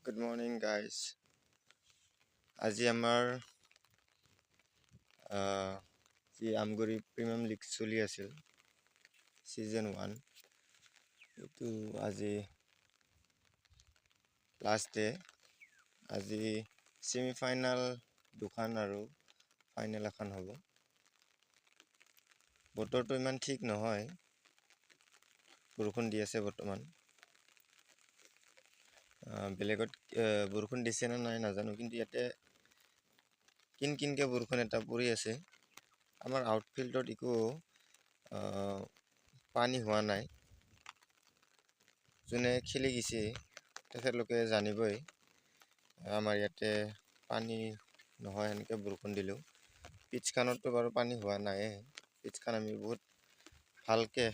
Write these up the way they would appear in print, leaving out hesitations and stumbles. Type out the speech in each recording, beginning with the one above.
Good morning, guys. আজি আমাৰ যি আমগুৰি প্ৰিমিয়াম লীগ চলি আছিল ছিজন 1 এইটো আজি লাষ্ট ডে। আজি ছেমিফাইনেল দুখন আৰু ফাইনেল এখন হ'ব। বতৰটো ইমান ঠিক নহয়, বৰষুণ দি আছে বৰ্তমান। বেলেগত বৰষুণ দিছে নে নাই নাজানো, কিন্তু ইয়াতে কিনকিনকৈ বৰষুণ এটা পৰি আছে। আমাৰ আউটফিল্ডত একো পানী হোৱা নাই। যোনে খেলি গৈছে তেখেতলোকে জানিবই আমাৰ ইয়াতে পানী নহয় সেনেকৈ বৰষুণ দিলেও। পিটছখনতো বাৰু পানী হোৱা নাই। পিটছখন আমি বহুত ভালকৈ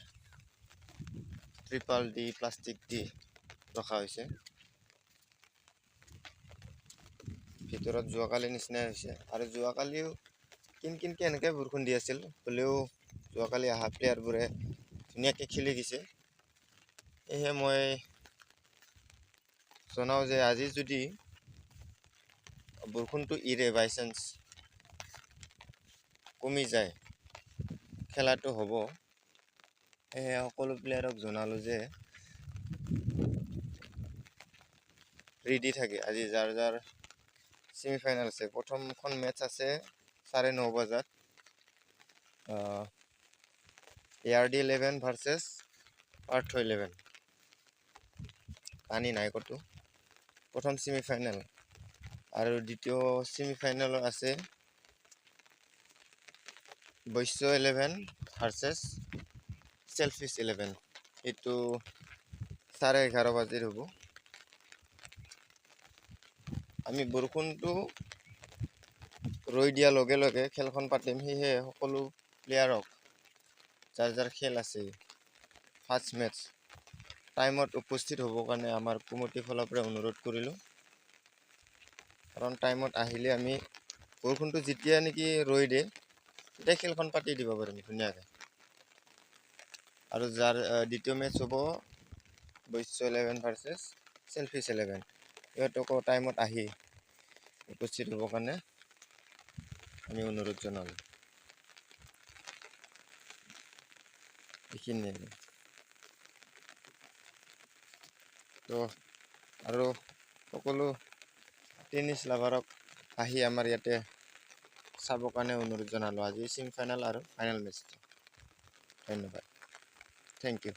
ত্ৰিপাল দি প্লাষ্টিক দি ৰখা হৈছে। ভিতৰত যোৱাকালি নিচিনাই হৈছে, আৰু যোৱাকালিও কিনকিনকৈ এনেকৈ বৰষুণ দি আছিল, হ'লেও যোৱাকালি অহা প্লেয়াৰবোৰে ধুনীয়াকৈ খেলি গৈছে। সেয়েহে মই জনাওঁ যে আজি যদি বৰষুণটো ইৰে বাই চান্স কমি যায়, খেলাটো হ'ব। সেয়ে সকলো প্লেয়াৰক জনালোঁ যে ৰেডি থাকে। আজি যাৰ যাৰ ছেমিফাইনেল আছে, প্ৰথমখন মেটচ আছে 9:30 বজাত, ARD11 ভাৰ্চেছ পাৰ্থ 11। পানী নাই ক'তো। প্ৰথম ছেমিফাইনেল, আৰু দ্বিতীয় ছেমিফাইনেল আছে বৈশ্য 11 ভাৰ্চেছ চেলফিছ 11। এইটো 11:30 বজাত হ'ব। আমি বৰষুণটো ৰৈ দিয়াৰ লগে লগে খেলখন পাতিম। সেয়েহে সকলো প্লেয়াৰক যাৰ যাৰ খেল আছে ফাৰ্ষ্ট মেটচ টাইমত উপস্থিত হ'বৰ কাৰণে আমাৰ কমিটিৰ ফালৰ পৰা অনুৰোধ কৰিলোঁ। কাৰণ টাইমত আহিলে আমি বৰষুণটো যেতিয়া নেকি ৰৈ দিয়ে তেতিয়া খেলখন পাতি দিব পাৰিম ধুনীয়াকৈ। আৰু যাৰ দ্বিতীয় মেটচ হ'ব বৈশ্য 11 ভাৰ্চেছ চেলফিছ 11, সিহঁতকো টাইমত আহি উপস্থিত হ'বৰ কাৰণে আমি অনুৰোধ জনালোঁ। এইখিনিয়ে। তো আৰু সকলো টেনিছ লাভাৰক আহি আমাৰ ইয়াতে চাবৰ কাৰণে অনুৰোধ জনালোঁ। আজি ছেমিফাইনেল আৰু ফাইনেল মেটচ। ধন্যবাদ, থেংক ইউ।